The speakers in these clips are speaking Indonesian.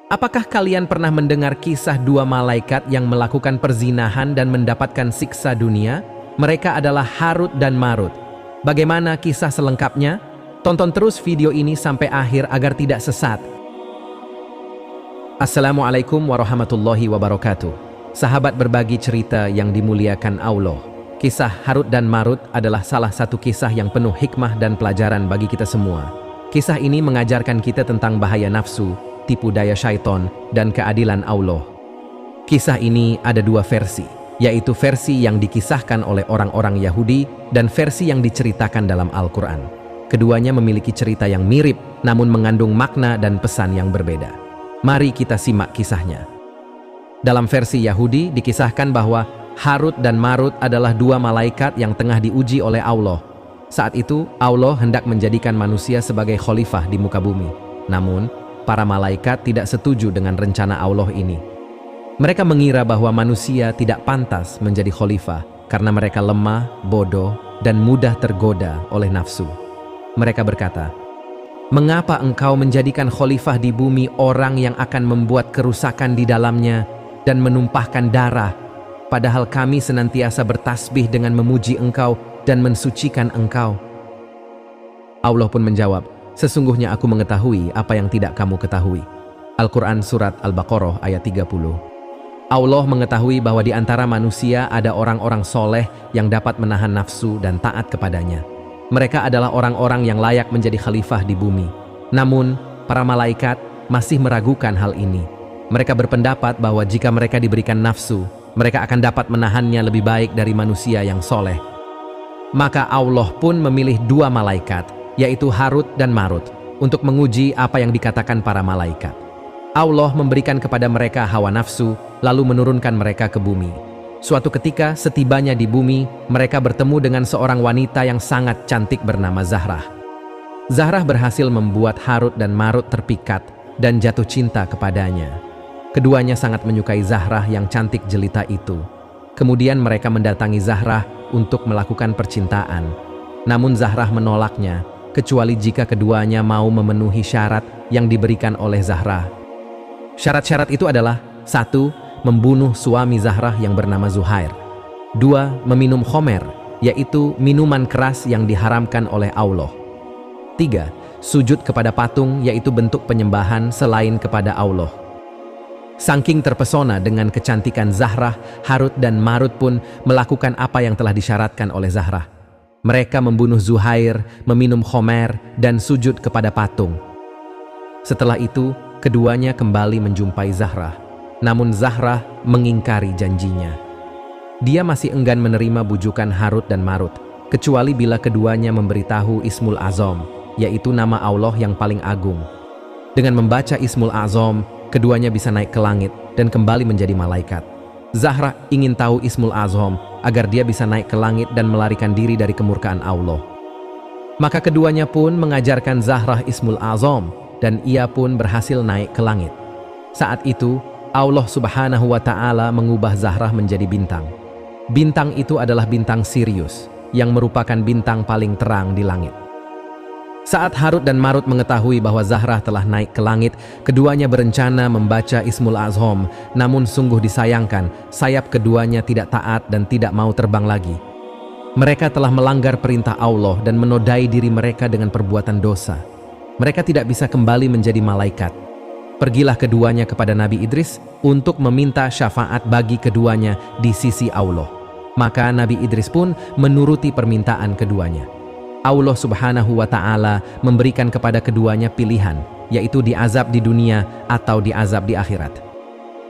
Apakah kalian pernah mendengar kisah dua malaikat yang melakukan perzinahan dan mendapatkan siksa dunia? Mereka adalah Harut dan Marut. Bagaimana kisah selengkapnya? Tonton terus video ini sampai akhir agar tidak sesat. Assalamualaikum warahmatullahi wabarakatuh. Sahabat berbagi cerita yang dimuliakan Allah. Kisah Harut dan Marut adalah salah satu kisah yang penuh hikmah dan pelajaran bagi kita semua. Kisah ini mengajarkan kita tentang bahaya nafsu, tipu daya syaiton, dan keadilan Allah. Kisah ini ada dua versi, yaitu versi yang dikisahkan oleh orang-orang Yahudi dan versi yang diceritakan dalam Al-Quran. Keduanya memiliki cerita yang mirip, namun mengandung makna dan pesan yang berbeda. Mari kita simak kisahnya. Dalam versi Yahudi dikisahkan bahwa Harut dan Marut adalah dua malaikat yang tengah diuji oleh Allah. Saat itu, Allah hendak menjadikan manusia sebagai khalifah di muka bumi. Namun, para malaikat tidak setuju dengan rencana Allah ini. Mereka mengira bahwa manusia tidak pantas menjadi khalifah karena mereka lemah, bodoh, dan mudah tergoda oleh nafsu. Mereka berkata, "Mengapa engkau menjadikan khalifah di bumi orang yang akan membuat kerusakan di dalamnya dan menumpahkan darah, padahal kami senantiasa bertasbih dengan memuji engkau dan mensucikan engkau?" Allah pun menjawab, "Sesungguhnya aku mengetahui apa yang tidak kamu ketahui." Al-Quran Surat Al-Baqarah ayat 30. Allah mengetahui bahwa di antara manusia ada orang-orang soleh yang dapat menahan nafsu dan taat kepadanya. Mereka adalah orang-orang yang layak menjadi khalifah di bumi. Namun, para malaikat masih meragukan hal ini. Mereka berpendapat bahwa jika mereka diberikan nafsu, mereka akan dapat menahannya lebih baik dari manusia yang soleh. Maka Allah pun memilih dua malaikat, yaitu Harut dan Marut, untuk menguji apa yang dikatakan para malaikat. Allah memberikan kepada mereka hawa nafsu, lalu menurunkan mereka ke bumi. Suatu ketika, setibanya di bumi, mereka bertemu dengan seorang wanita yang sangat cantik bernama Zahrah. Zahrah berhasil membuat Harut dan Marut terpikat dan jatuh cinta kepadanya. Keduanya sangat menyukai Zahrah yang cantik jelita itu. Kemudian mereka mendatangi Zahrah untuk melakukan percintaan. Namun Zahrah menolaknya, kecuali jika keduanya mau memenuhi syarat yang diberikan oleh Zahrah. Syarat-syarat itu adalah: 1. Membunuh suami Zahrah yang bernama Zuhair. 2. Meminum khomer, yaitu minuman keras yang diharamkan oleh Allah. 3. Sujud kepada patung, yaitu bentuk penyembahan selain kepada Allah. Saking terpesona dengan kecantikan Zahrah, Harut dan Marut pun melakukan apa yang telah disyaratkan oleh Zahrah. Mereka membunuh Zuhair, meminum khomer, dan sujud kepada patung. Setelah itu, keduanya kembali menjumpai Zahrah. Namun Zahrah mengingkari janjinya. Dia masih enggan menerima bujukan Harut dan Marut, kecuali bila keduanya memberitahu Ismul Azam, yaitu nama Allah yang paling agung. Dengan membaca Ismul Azam, keduanya bisa naik ke langit dan kembali menjadi malaikat. Zahrah ingin tahu Ismul Azam agar dia bisa naik ke langit dan melarikan diri dari kemurkaan Allah. Maka keduanya pun mengajarkan Zahrah Ismul Azam dan ia pun berhasil naik ke langit. Saat itu, Allah Subhanahu wa Ta'ala mengubah Zahrah menjadi bintang. Bintang itu adalah bintang Sirius, yang merupakan bintang paling terang di langit. Saat Harut dan Marut mengetahui bahwa Zahrah telah naik ke langit, keduanya berencana membaca Ismul Azam, namun sungguh disayangkan, sayap keduanya tidak taat dan tidak mau terbang lagi. Mereka telah melanggar perintah Allah dan menodai diri mereka dengan perbuatan dosa. Mereka tidak bisa kembali menjadi malaikat. Pergilah keduanya kepada Nabi Idris untuk meminta syafaat bagi keduanya di sisi Allah. Maka Nabi Idris pun menuruti permintaan keduanya. Allah Subhanahu wa Ta'ala memberikan kepada keduanya pilihan, yaitu diazab di dunia atau diazab di akhirat.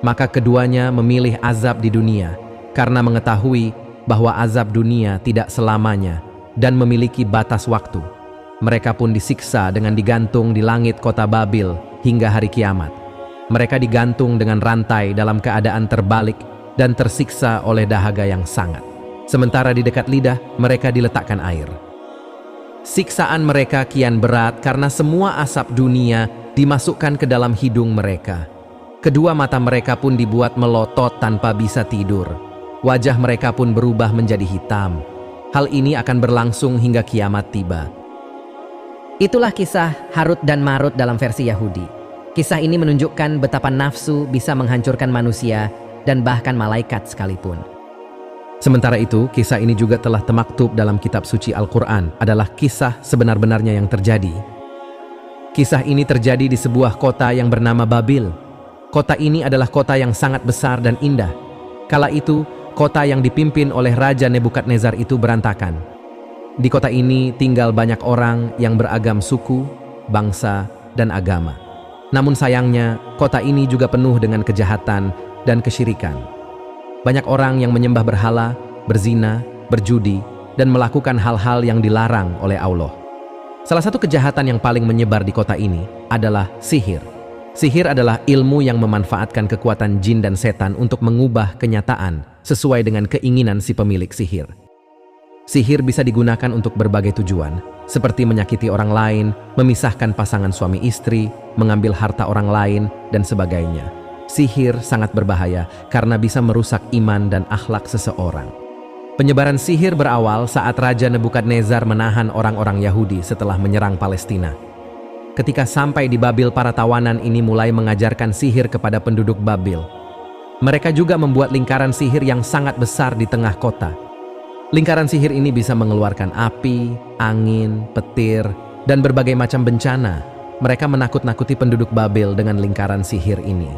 Maka keduanya memilih azab di dunia karena mengetahui bahwa azab dunia tidak selamanya dan memiliki batas waktu. Mereka pun disiksa dengan digantung di langit kota Babil hingga hari kiamat. Mereka digantung dengan rantai dalam keadaan terbalik dan tersiksa oleh dahaga yang sangat. Sementara di dekat lidah mereka diletakkan air. Siksaan mereka kian berat karena semua asap dunia dimasukkan ke dalam hidung mereka. Kedua mata mereka pun dibuat melotot tanpa bisa tidur. Wajah mereka pun berubah menjadi hitam. Hal ini akan berlangsung hingga kiamat tiba. Itulah kisah Harut dan Marut dalam versi Yahudi. Kisah ini menunjukkan betapa nafsu bisa menghancurkan manusia dan bahkan malaikat sekalipun. Sementara itu, kisah ini juga telah termaktub dalam kitab suci Al-Quran, adalah kisah sebenar-benarnya yang terjadi. Kisah ini terjadi di sebuah kota yang bernama Babil. Kota ini adalah kota yang sangat besar dan indah. Kala itu, kota yang dipimpin oleh Raja Nebukadnezar itu berantakan. Di kota ini tinggal banyak orang yang beragam suku, bangsa, dan agama. Namun sayangnya, kota ini juga penuh dengan kejahatan dan kesyirikan. Banyak orang yang menyembah berhala, berzina, berjudi, dan melakukan hal-hal yang dilarang oleh Allah. Salah satu kejahatan yang paling menyebar di kota ini adalah sihir. Sihir adalah ilmu yang memanfaatkan kekuatan jin dan setan untuk mengubah kenyataan sesuai dengan keinginan si pemilik sihir. Sihir bisa digunakan untuk berbagai tujuan, seperti menyakiti orang lain, memisahkan pasangan suami istri, mengambil harta orang lain, dan sebagainya. Sihir sangat berbahaya karena bisa merusak iman dan akhlak seseorang. Penyebaran sihir berawal saat Raja Nebukadnezar menahan orang-orang Yahudi setelah menyerang Palestina. Ketika sampai di Babil, para tawanan ini mulai mengajarkan sihir kepada penduduk Babil. Mereka juga membuat lingkaran sihir yang sangat besar di tengah kota. Lingkaran sihir ini bisa mengeluarkan api, angin, petir, dan berbagai macam bencana. Mereka menakut-nakuti penduduk Babil dengan lingkaran sihir ini.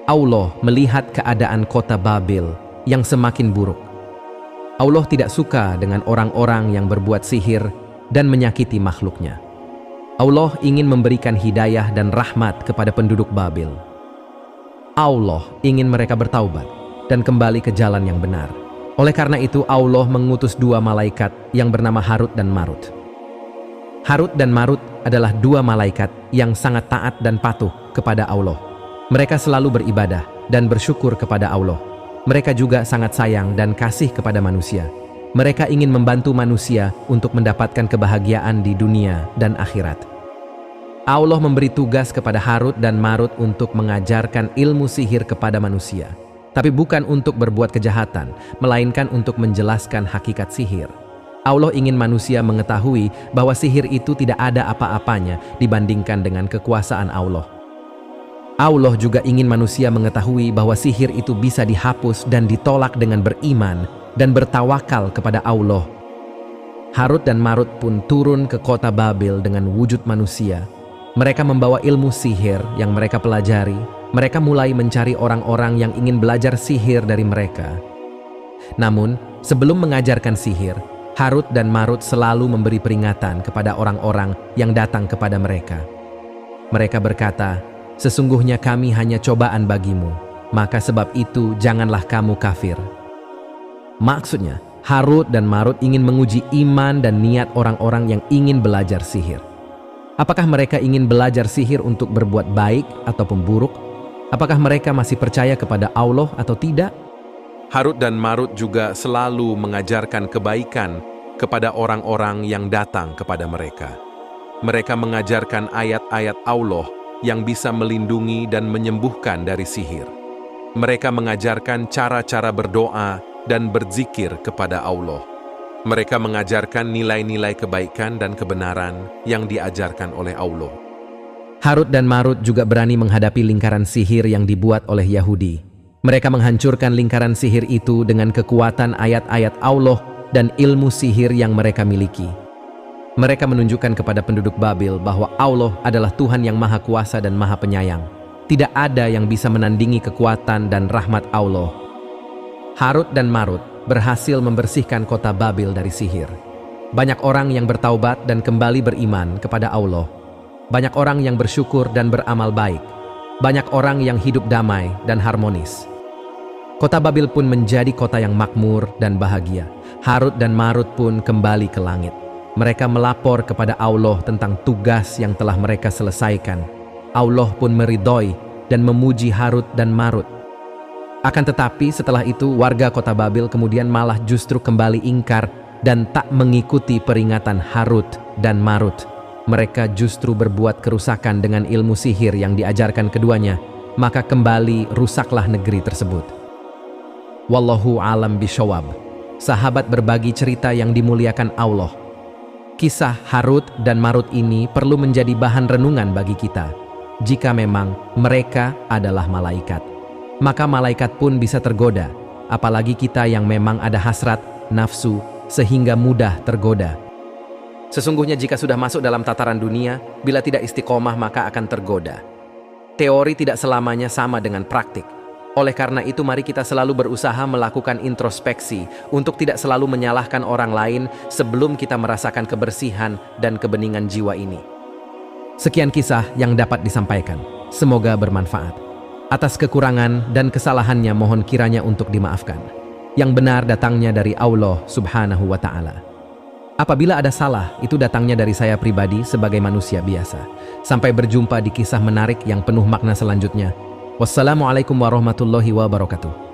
Allah melihat keadaan kota Babil yang semakin buruk. Allah tidak suka dengan orang-orang yang berbuat sihir dan menyakiti makhluknya. Allah ingin memberikan hidayah dan rahmat kepada penduduk Babil. Allah ingin mereka bertaubat dan kembali ke jalan yang benar. Oleh karena itu, Allah mengutus dua malaikat yang bernama Harut dan Marut. Harut dan Marut adalah dua malaikat yang sangat taat dan patuh kepada Allah. Mereka selalu beribadah dan bersyukur kepada Allah. Mereka juga sangat sayang dan kasih kepada manusia. Mereka ingin membantu manusia untuk mendapatkan kebahagiaan di dunia dan akhirat. Allah memberi tugas kepada Harut dan Marut untuk mengajarkan ilmu sihir kepada manusia. Tapi bukan untuk berbuat kejahatan, melainkan untuk menjelaskan hakikat sihir. Allah ingin manusia mengetahui bahwa sihir itu tidak ada apa-apanya dibandingkan dengan kekuasaan Allah. Allah juga ingin manusia mengetahui bahwa sihir itu bisa dihapus dan ditolak dengan beriman dan bertawakal kepada Allah. Harut dan Marut pun turun ke kota Babil dengan wujud manusia. Mereka membawa ilmu sihir yang mereka pelajari. Mereka mulai mencari orang-orang yang ingin belajar sihir dari mereka. Namun, sebelum mengajarkan sihir, Harut dan Marut selalu memberi peringatan kepada orang-orang yang datang kepada mereka. Mereka berkata, "Sesungguhnya kami hanya cobaan bagimu, maka sebab itu janganlah kamu kafir." Maksudnya, Harut dan Marut ingin menguji iman dan niat orang-orang yang ingin belajar sihir. Apakah mereka ingin belajar sihir untuk berbuat baik ataupun buruk? Apakah mereka masih percaya kepada Allah atau tidak? Harut dan Marut juga selalu mengajarkan kebaikan kepada orang-orang yang datang kepada mereka. Mereka mengajarkan ayat-ayat Allah yang bisa melindungi dan menyembuhkan dari sihir. Mereka mengajarkan cara-cara berdoa dan berzikir kepada Allah. Mereka mengajarkan nilai-nilai kebaikan dan kebenaran yang diajarkan oleh Allah. Harut dan Marut juga berani menghadapi lingkaran sihir yang dibuat oleh Yahudi. Mereka menghancurkan lingkaran sihir itu dengan kekuatan ayat-ayat Allah dan ilmu sihir yang mereka miliki. Mereka menunjukkan kepada penduduk Babil bahwa Allah adalah Tuhan yang Maha Kuasa dan Maha Penyayang. Tidak ada yang bisa menandingi kekuatan dan rahmat Allah. Harut dan Marut berhasil membersihkan kota Babil dari sihir. Banyak orang yang bertaubat dan kembali beriman kepada Allah. Banyak orang yang bersyukur dan beramal baik. Banyak orang yang hidup damai dan harmonis. Kota Babil pun menjadi kota yang makmur dan bahagia. Harut dan Marut pun kembali ke langit. Mereka melapor kepada Allah tentang tugas yang telah mereka selesaikan. Allah pun meridhoi dan memuji Harut dan Marut. Akan tetapi setelah itu warga kota Babil kemudian malah justru kembali ingkar dan tak mengikuti peringatan Harut dan Marut. Mereka justru berbuat kerusakan dengan ilmu sihir yang diajarkan keduanya, maka kembali rusaklah negeri tersebut. Wallahu alam bishawab. Sahabat berbagi cerita yang dimuliakan Allah. Kisah Harut dan Marut ini perlu menjadi bahan renungan bagi kita. jika memang mereka adalah malaikat. Maka malaikat pun bisa tergoda, apalagi kita yang memang ada hasrat, nafsu, sehingga mudah tergoda. Sesungguhnya jika sudah masuk dalam tataran dunia, bila tidak istiqomah maka akan tergoda. Teori tidak selamanya sama dengan praktik. Oleh karena itu mari kita selalu berusaha melakukan introspeksi untuk tidak selalu menyalahkan orang lain sebelum kita merasakan kebersihan dan kebeningan jiwa ini. Sekian kisah yang dapat disampaikan. Semoga bermanfaat. Atas kekurangan dan kesalahannya mohon kiranya untuk dimaafkan. Yang benar datangnya dari Allah Subhanahu wa Ta'ala. Apabila ada salah, itu datangnya dari saya pribadi sebagai manusia biasa. Sampai berjumpa di kisah menarik yang penuh makna selanjutnya. Wassalamualaikum warahmatullahi wabarakatuh.